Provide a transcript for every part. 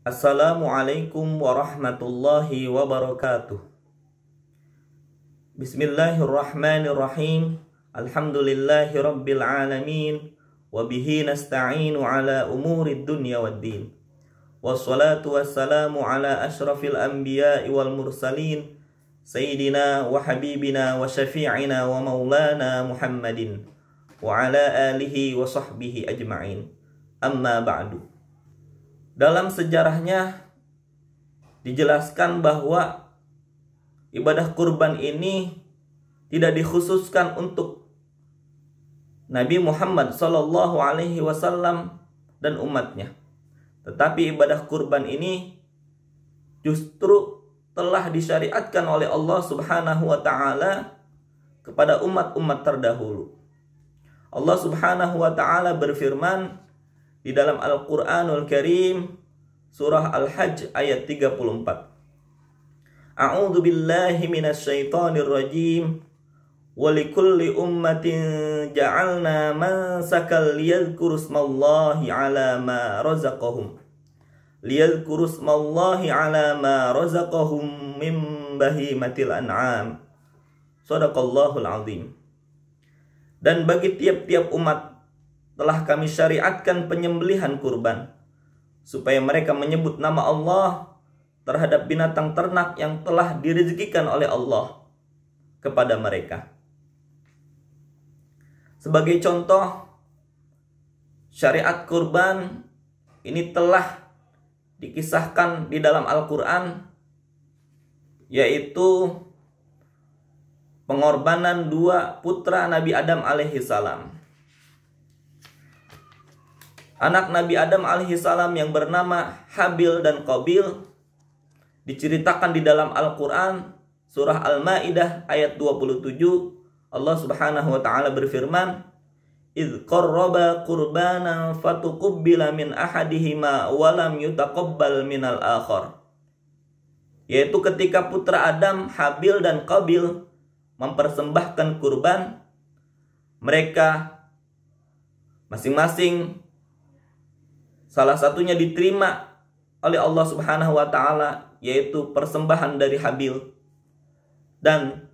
Assalamualaikum warahmatullahi wabarakatuh. Bismillahirrahmanirrahim. Alhamdulillahi rabbil alamin. Wabihi nasta'inu ala umurid dunya waddin. Wassalatu wassalamu ala ashrafil anbiya'i wal mursalin, Sayyidina wa habibina wa syafi'ina wa maulana Muhammadin wa ala alihi wa sahbihi ajma'in. Amma ba'du. Dalam sejarahnya dijelaskan bahwa ibadah kurban ini tidak dikhususkan untuk Nabi Muhammad SAW dan umatnya. Tetapi ibadah kurban ini justru telah disyariatkan oleh Allah Subhanahu wa Ta'ala kepada umat-umat terdahulu. Allah Subhanahu wa Ta'ala berfirman di dalam Al-Quranul Karim, surah Al-Hajj ayat 34. A'udzu billahi minasyaitonir rajim. Wa likulli ummatin ja'alna mansakal liyadhkuru ismallahi 'ala ma razaqahum. Liyadhkuru ismallahi 'ala ma razaqahum min bahimatil an'am. Shadaqallahul 'azim. Dan bagi tiap-tiap umat telah kami syariatkan penyembelihan kurban, supaya mereka menyebut nama Allah terhadap binatang ternak yang telah direzekikan oleh Allah kepada mereka. Sebagai contoh, syariat kurban ini telah dikisahkan di dalam Al-Quran, yaitu pengorbanan dua putra Nabi Adam alaihissalam. Anak Nabi Adam alaihissalam yang bernama Habil dan Qabil diceritakan di dalam Al-Quran surah Al-Ma'idah ayat 27. Allah Subhanahu wa Ta'ala berfirman, "Idz qarraba qurbanan fatuqabbala min ahadihima wa lam yutaqabbal minal akhar." Yaitu ketika putra Adam, Habil dan Qabil mempersembahkan kurban, mereka masing-masing salah satunya diterima oleh Allah Subhanahu wa Ta'ala, yaitu persembahan dari Habil, dan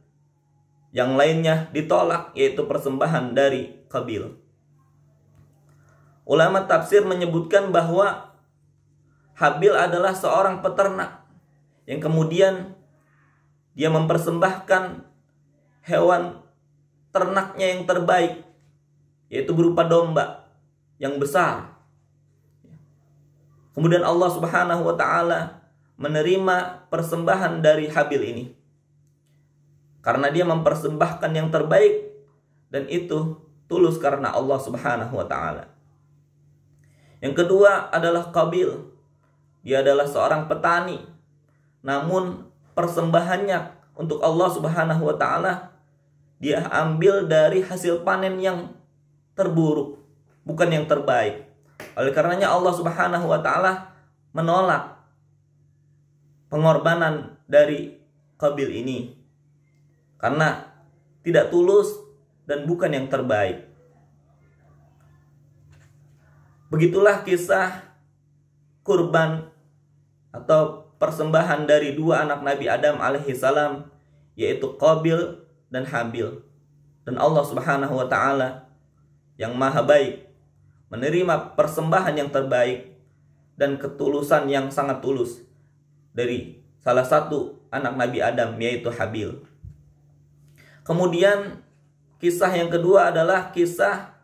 yang lainnya ditolak, yaitu persembahan dari Qabil. Ulama tafsir menyebutkan bahwa Habil adalah seorang peternak yang kemudian dia mempersembahkan hewan ternaknya yang terbaik, yaitu berupa domba yang besar. Kemudian Allah Subhanahu wa Ta'ala menerima persembahan dari Habil ini karena dia mempersembahkan yang terbaik, dan itu tulus karena Allah Subhanahu wa Ta'ala. Yang kedua adalah Qabil. Dia adalah seorang petani, namun persembahannya untuk Allah Subhanahu wa Ta'ala dia ambil dari hasil panen yang terburuk, bukan yang terbaik. Oleh karenanya Allah Subhanahu wa Ta'ala menolak pengorbanan dari Qabil ini karena tidak tulus dan bukan yang terbaik. Begitulah kisah kurban atau persembahan dari dua anak Nabi Adam alaihissalam, yaitu Qabil dan Habil. Dan Allah Subhanahu wa Ta'ala yang maha baik menerima persembahan yang terbaik dan ketulusan yang sangat tulus dari salah satu anak Nabi Adam, yaitu Habil. Kemudian kisah yang kedua adalah kisah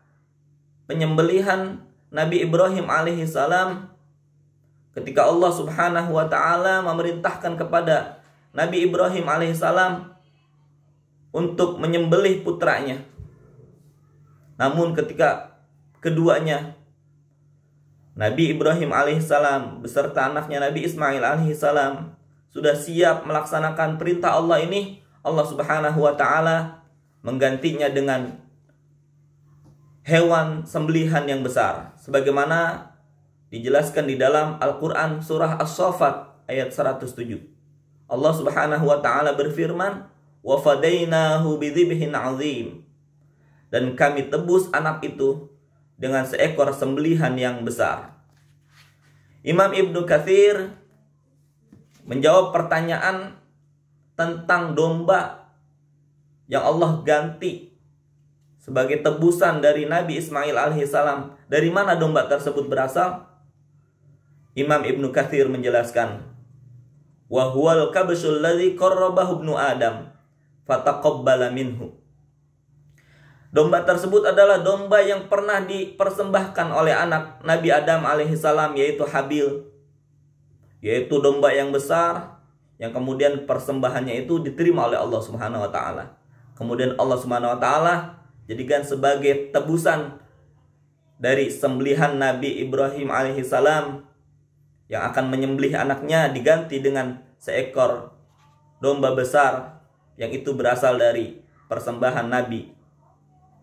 penyembelihan Nabi Ibrahim alaihissalam ketika Allah Subhanahu wa Ta'ala memerintahkan kepada Nabi Ibrahim alaihissalam untuk menyembelih putranya. Namun ketika keduanya, Nabi Ibrahim alaihissalam beserta anaknya Nabi Ismail alaihissalam sudah siap melaksanakan perintah Allah ini, Allah Subhanahu wa Ta'ala menggantinya dengan hewan sembelihan yang besar, sebagaimana dijelaskan di dalam Al-Quran surah As-Saffat ayat 107. Allah Subhanahu wa Ta'ala berfirman, "Wa fadainahu bidzibhin 'azim." Dan kami tebus anak itu dengan seekor sembelihan yang besar. Imam Ibnu Katsir menjawab pertanyaan tentang domba yang Allah ganti sebagai tebusan dari Nabi Ismail alaihissalam. Dari mana domba tersebut berasal? Imam Ibnu Katsir menjelaskan, wa huwal kabshul ladzi qarrabahu ibnu Adam fataqabbala minhu. Domba tersebut adalah domba yang pernah dipersembahkan oleh anak Nabi Adam alaihissalam, yaitu Habil, yaitu domba yang besar yang kemudian persembahannya itu diterima oleh Allah Subhanahu wa taala. Kemudian Allah Subhanahu wa taala jadikan sebagai tebusan dari sembelihan Nabi Ibrahim alaihissalam yang akan menyembelih anaknya, diganti dengan seekor domba besar yang itu berasal dari persembahan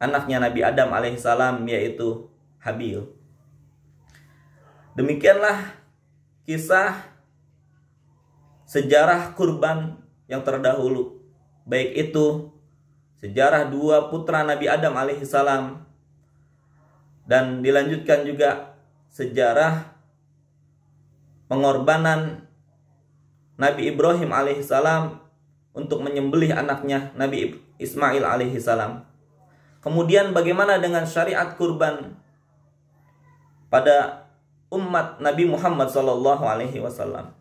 anaknya Nabi Adam alaihissalam, yaitu Habil. Demikianlah kisah sejarah kurban yang terdahulu, baik itu sejarah dua putra Nabi Adam alaihissalam, dan dilanjutkan juga sejarah pengorbanan Nabi Ibrahim alaihissalam untuk menyembelih anaknya Nabi Ismail alaihissalam. Kemudian bagaimana dengan syariat kurban pada umat Nabi Muhammad sallallahu alaihi wasallam?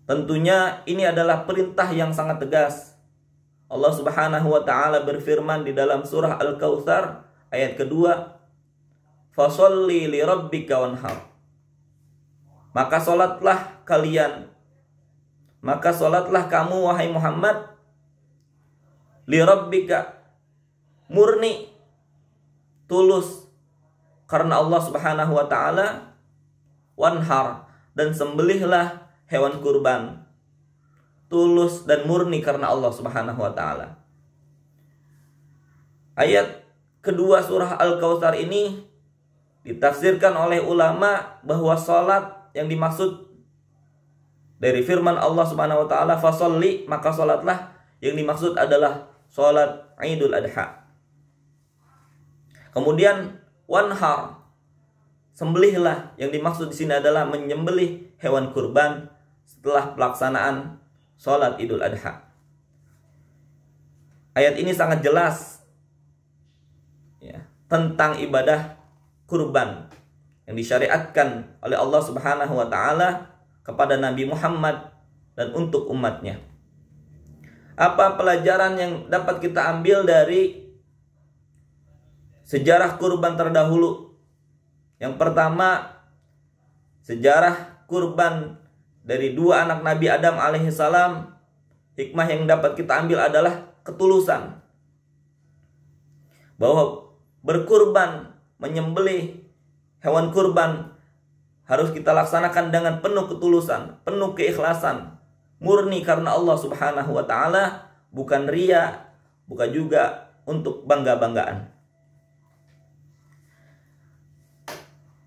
Tentunya ini adalah perintah yang sangat tegas. Allah Subhanahu wa taala berfirman di dalam surah Al-Kautsar ayat kedua, "Fasholli li rabbika wanhar." Maka salatlah kamu wahai Muhammad, li rabbika, murni, tulus karena Allah Subhanahu wa taala, wanhar, dan sembelihlah hewan kurban, tulus dan murni karena Allah Subhanahu wa taala. Ayat kedua surah Al-Kautsar ini ditafsirkan oleh ulama bahwa salat yang dimaksud dari firman Allah Subhanahu wa taala, fasholli, maka salatlah, yang dimaksud adalah salat Idul Adha. Kemudian wanhar, sembelihlah, yang dimaksud di sini adalah menyembelih hewan kurban setelah pelaksanaan salat Idul Adha. Ayat ini sangat jelas ya, tentang ibadah kurban yang disyariatkan oleh Allah Subhanahu wa taala kepada Nabi Muhammad dan untuk umatnya. Apa pelajaran yang dapat kita ambil dari sejarah kurban terdahulu? Yang pertama, sejarah kurban dari dua anak Nabi Adam alaihissalam, hikmah yang dapat kita ambil adalah ketulusan. Bahwa berkurban, menyembelih hewan kurban harus kita laksanakan dengan penuh ketulusan, penuh keikhlasan, murni karena Allah Subhanahu wa taala, bukan ria, bukan juga untuk bangga-banggaan.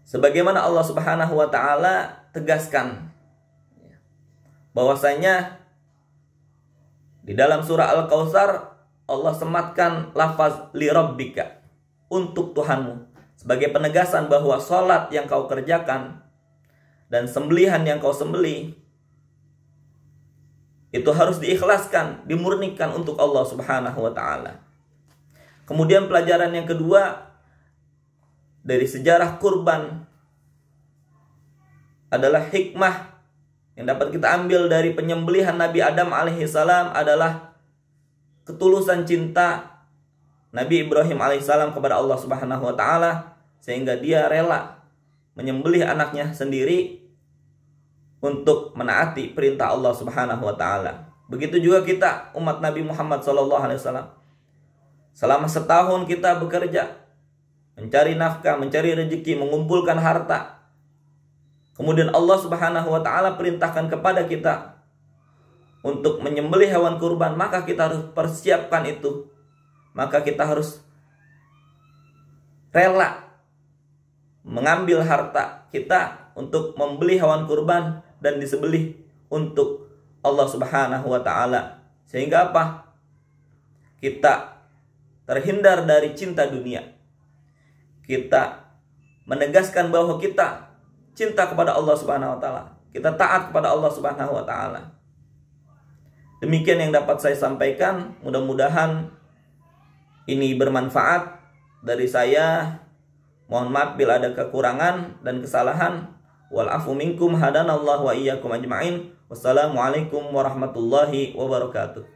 Sebagaimana Allah Subhanahu wa taala tegaskan bahwasanya di dalam surah Al-Kautsar Allah sematkan lafaz li rabbika, untuk Tuhanmu, sebagai penegasan bahwa salat yang kau kerjakan dan sembelihan yang kau sembelih itu harus diikhlaskan, dimurnikan untuk Allah Subhanahu wa taala. Kemudian pelajaran yang kedua dari sejarah kurban adalah hikmah yang dapat kita ambil dari penyembelihan Nabi Adam alaihissalam adalah ketulusan cinta Nabi Ibrahim alaihissalam kepada Allah Subhanahu wa taala, sehingga dia rela menyembelih anaknya sendiri untuk menaati perintah Allah Subhanahu wa taala. Begitu juga kita umat Nabi Muhammad sallallahu alaihi wasallam. Selama setahun kita bekerja, mencari nafkah, mencari rezeki, mengumpulkan harta. Kemudian Allah Subhanahu wa taala perintahkan kepada kita untuk menyembelih hewan kurban, maka kita harus persiapkan itu. Maka kita harus rela mengambil harta kita untuk membeli hewan kurban dan disembelih untuk Allah Subhanahu wa taala. Sehingga apa? Kita terhindar dari cinta dunia. Kita menegaskan bahwa kita cinta kepada Allah Subhanahu wa taala. Kita taat kepada Allah Subhanahu wa taala. Demikian yang dapat saya sampaikan. Mudah-mudahan ini bermanfaat dari saya. Mohon maaf bila ada kekurangan dan kesalahan. Wal afu minkum hadanallahu wa iyyakum ajma'in. Wassalamualaikum warahmatullahi wabarakatuh.